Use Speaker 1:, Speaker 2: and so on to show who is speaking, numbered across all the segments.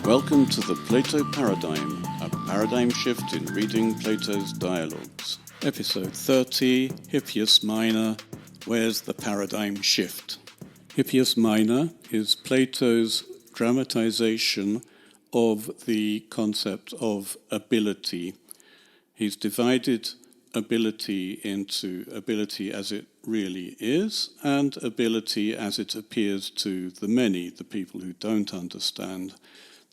Speaker 1: Welcome to the Plato Paradigm, a paradigm shift in reading Plato's dialogues. Episode 30, Hippias Minor, Where's the Paradigm Shift? Hippias Minor is Plato's dramatization of the concept of ability. He's divided ability into ability as it really is and ability as it appears to the many, the people who don't understand.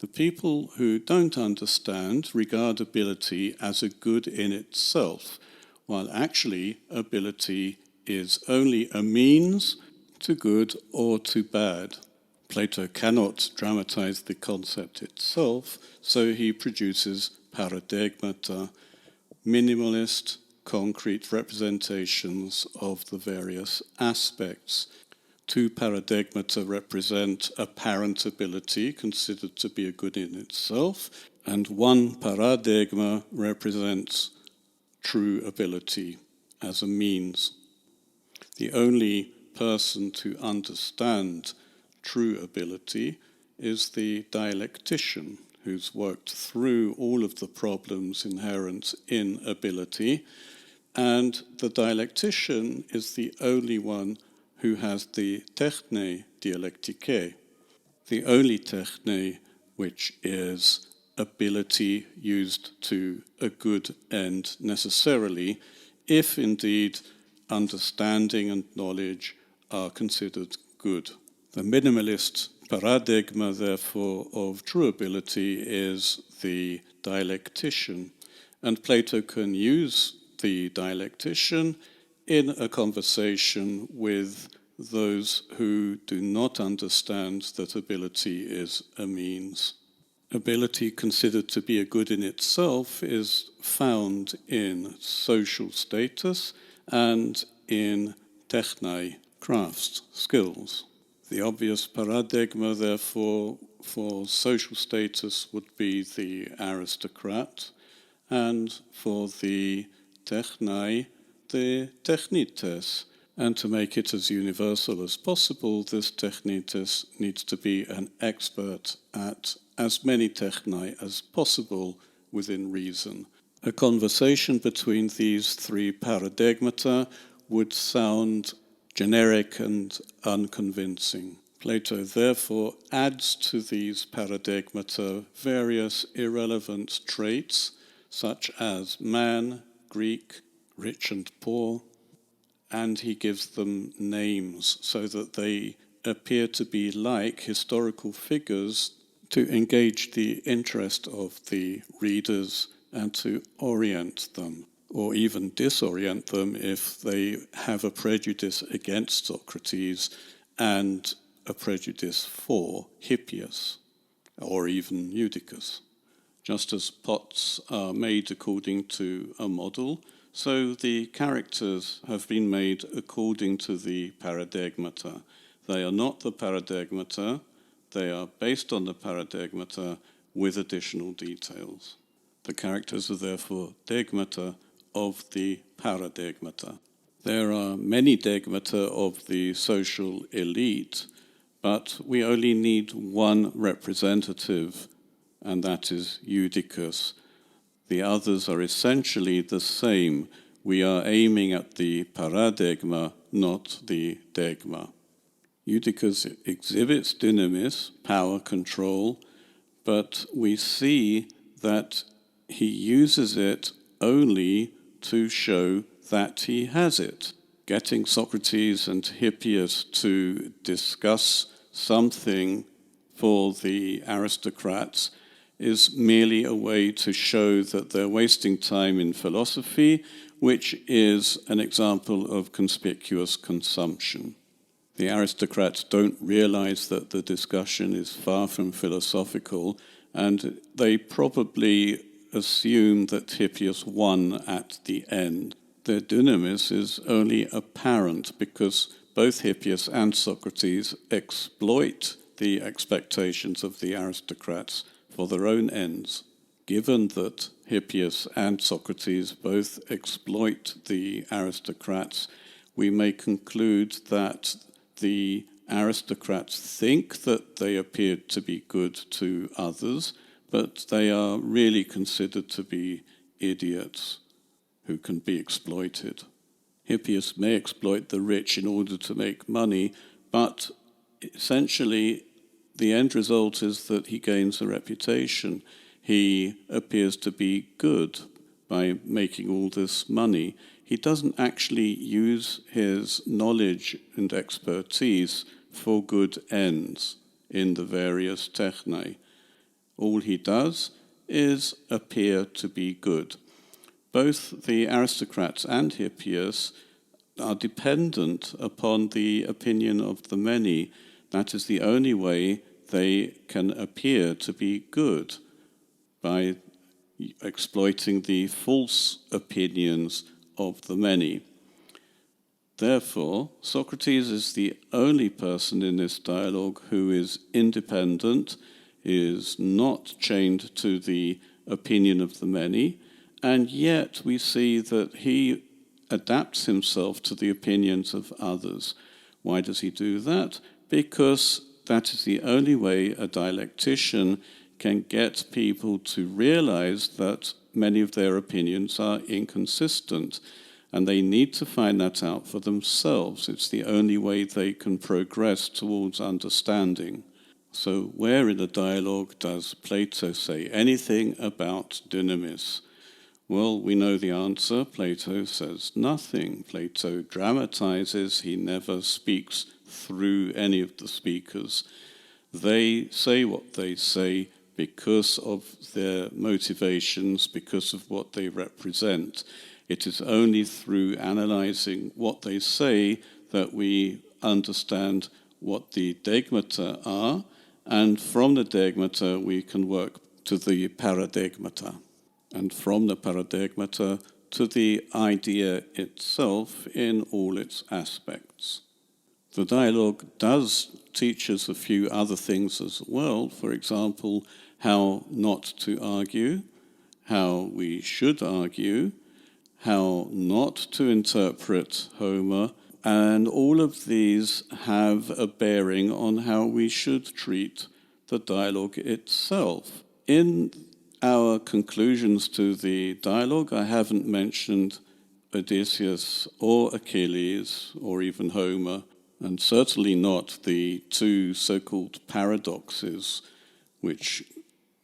Speaker 1: The people who don't understand regard ability as a good in itself, while actually ability is only a means to good or to bad. Plato cannot dramatize the concept itself, so he produces paradeigmata, minimalist, concrete representations of the various aspects. Two paradeigmata represent apparent ability, considered to be a good in itself, and one paradeigma represents true ability as a means. The only person to understand true ability is the dialectician, who's worked through all of the problems inherent in ability, and the dialectician is the only one who has the techne dialectike, the only techne which is ability used to a good end necessarily, if indeed understanding and knowledge are considered good. The minimalist paradeigma, therefore, of true ability is the dialectician, and Plato can use the dialectician in a conversation with those who do not understand that ability is a means. Ability considered to be a good in itself is found in social status and in technai, crafts, skills. The obvious paradeigma, therefore, for social status would be the aristocrat, and for the technai, the technites. And to make it as universal as possible, this technites needs to be an expert at as many technai as possible within reason. A conversation between these three paradeigmata would sound generic and unconvincing. Plato therefore adds to these paradeigmata various irrelevant traits, such as man, Greek, rich and poor, and he gives them names so that they appear to be like historical figures to engage the interest of the readers and to orient them, or even disorient them if they have a prejudice against Socrates and a prejudice for Hippias, or even Eudicus. Just as pots are made according to a model, so the characters have been made according to the paradeigmata. They are not the paradeigmata, they are based on the paradeigmata with additional details. The characters are therefore deigmata of the paradeigmata. There are many deigmata of the social elite, but we only need one representative, and that is Eudicus. The others are essentially the same. We are aiming at the paradeigma, not the deigma. Eudicus exhibits dynamis, power control, but we see that he uses it only to show that he has it. Getting Socrates and Hippias to discuss something for the aristocrats is merely a way to show that they're wasting time in philosophy, which is an example of conspicuous consumption. The aristocrats don't realize that the discussion is far from philosophical, and they probably assume that Hippias won at the end. Their dynamis is only apparent because both Hippias and Socrates exploit the expectations of the aristocrats for their own ends. Given that Hippias and Socrates both exploit the aristocrats, we may conclude that the aristocrats think that they appear to be good to others, but they are really considered to be idiots who can be exploited. Hippias may exploit the rich in order to make money, but essentially the end result is that he gains a reputation. He appears to be good by making all this money. He doesn't actually use his knowledge and expertise for good ends in the various technai. All he does is appear to be good. Both the aristocrats and Hippias are dependent upon the opinion of the many. That is the only way they can appear to be good, by exploiting the false opinions of the many. Therefore, Socrates is the only person in this dialogue who is independent, is not chained to the opinion of the many, and yet we see that he adapts himself to the opinions of others. Why does he do that? Because that is the only way a dialectician can get people to realize that many of their opinions are inconsistent, and they need to find that out for themselves. It's the only way they can progress towards understanding. So where in the dialogue does Plato say anything about dynamis? Well, we know the answer. Plato says nothing. Plato dramatizes. He never speaks through any of the speakers. They say what they say because of their motivations, because of what they represent. It is only through analyzing what they say that we understand what the deigmata are, and from the deigmata we can work to the paradeigmata, and from the paradeigmata to the idea itself in all its aspects. The dialogue does teach us a few other things as well. For example, how not to argue, how we should argue, how not to interpret Homer, and all of these have a bearing on how we should treat the dialogue itself. In our conclusions to the dialogue, I haven't mentioned Odysseus or Achilles or even Homer, and certainly not the two so-called paradoxes which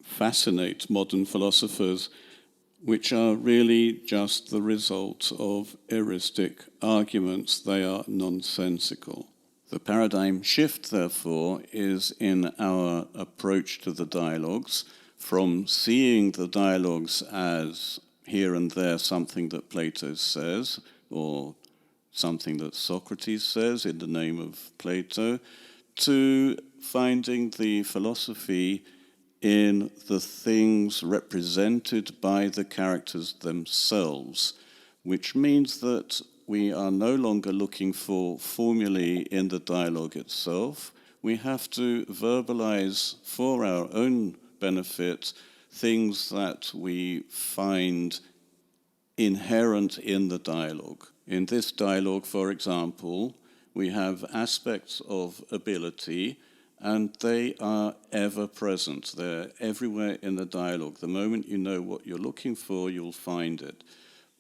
Speaker 1: fascinate modern philosophers, which are really just the result of heuristic arguments. They are nonsensical. The paradigm shift, therefore, is in our approach to the dialogues, from seeing the dialogues as here and there something that Plato says, or something that Socrates says in the name of Plato, to finding the philosophy in the things represented by the characters themselves, which means that we are no longer looking for formulae in the dialogue itself. We have to verbalize for our own benefit things that we find inherent in the dialogue. In this dialogue, for example, we have aspects of ability, and they are ever present. They're everywhere in the dialogue. The moment you know what you're looking for, you'll find it.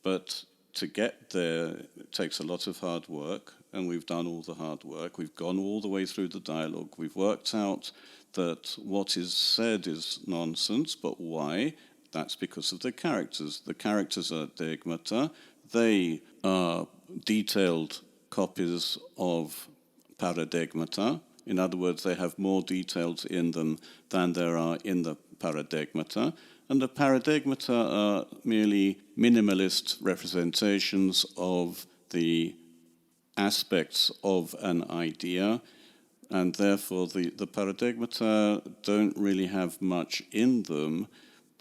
Speaker 1: But to get there, it takes a lot of hard work, and we've done all the hard work. We've gone all the way through the dialogue. We've worked out that what is said is nonsense, but why? That's because of the characters. The characters are deigmata. They are detailed copies of paradeigmata. In other words, they have more details in them than there are in the paradeigmata. And the paradeigmata are merely minimalist representations of the aspects of an idea, and therefore the paradeigmata don't really have much in them,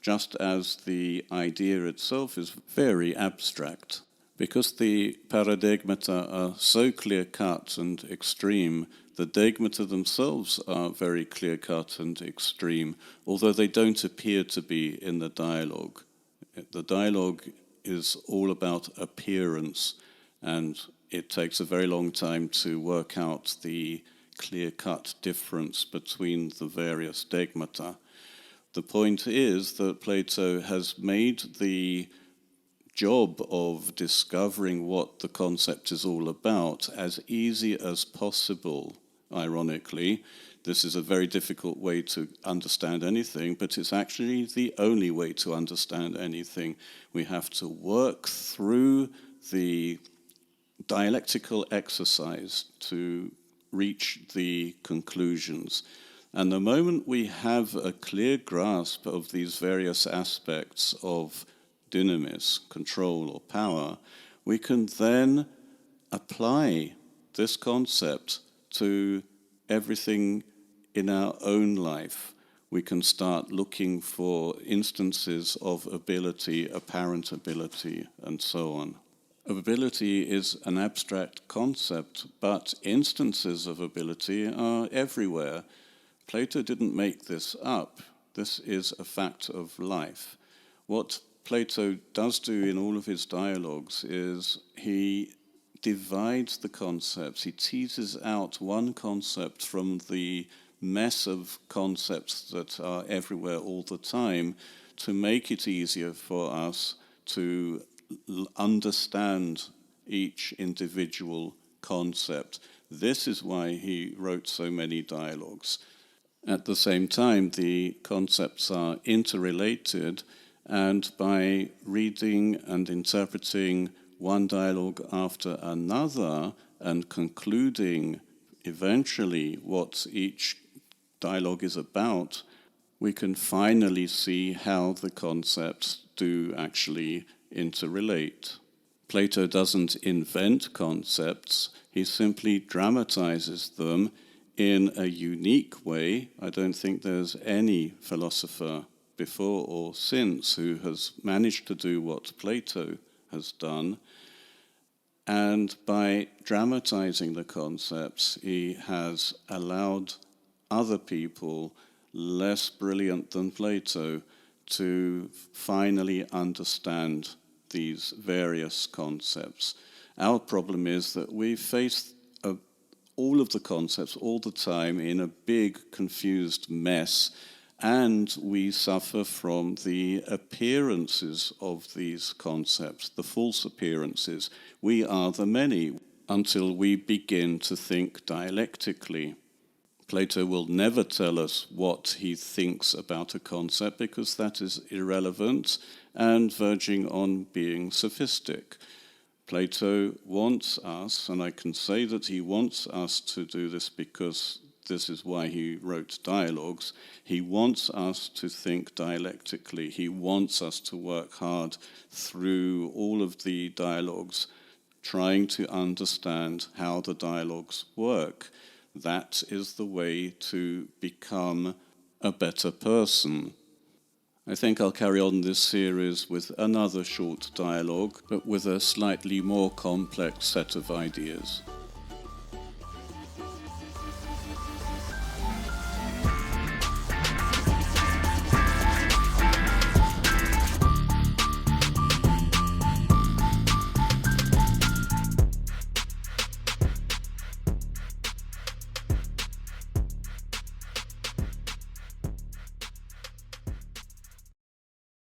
Speaker 1: just as the idea itself is very abstract. Because the paradeigmata are so clear-cut and extreme, the deigmata themselves are very clear-cut and extreme, although they don't appear to be in the dialogue. The dialogue is all about appearance, and it takes a very long time to work out the clear-cut difference between the various deigmata. The point is that Plato has made the job of discovering what the concept is all about as easy as possible. Ironically, this is a very difficult way to understand anything, but it's actually the only way to understand anything. We have to work through the dialectical exercise to reach the conclusions. And the moment we have a clear grasp of these various aspects of dynamis, control or power, we can then apply this concept to everything in our own life. We can start looking for instances of ability, apparent ability, and so on. Ability is an abstract concept, but instances of ability are everywhere. Plato didn't make this up. This is a fact of life. What Plato does do in all of his dialogues is he divides the concepts. He teases out one concept from the mess of concepts that are everywhere all the time to make it easier for us to understand each individual concept. This is why he wrote so many dialogues. At the same time, the concepts are interrelated, and by reading and interpreting one dialogue after another and concluding eventually what each dialogue is about, we can finally see how the concepts do actually interrelate. Plato doesn't invent concepts, he simply dramatizes them in a unique way. I don't think there's any philosopher before or since who has managed to do what Plato has done. And by dramatizing the concepts, he has allowed other people less brilliant than Plato to finally understand these various concepts. Our problem is that we face all of the concepts all the time in a big, confused mess, and we suffer from the appearances of these concepts, the false appearances. We are the many until we begin to think dialectically. Plato will never tell us what he thinks about a concept because that is irrelevant and verging on being sophistic. Plato wants us, and I can say that he wants us to do this because this is why he wrote dialogues. He wants us to think dialectically. He wants us to work hard through all of the dialogues, trying to understand how the dialogues work. That is the way to become a better person. I think I'll carry on this series with another short dialogue, but with a slightly more complex set of ideas.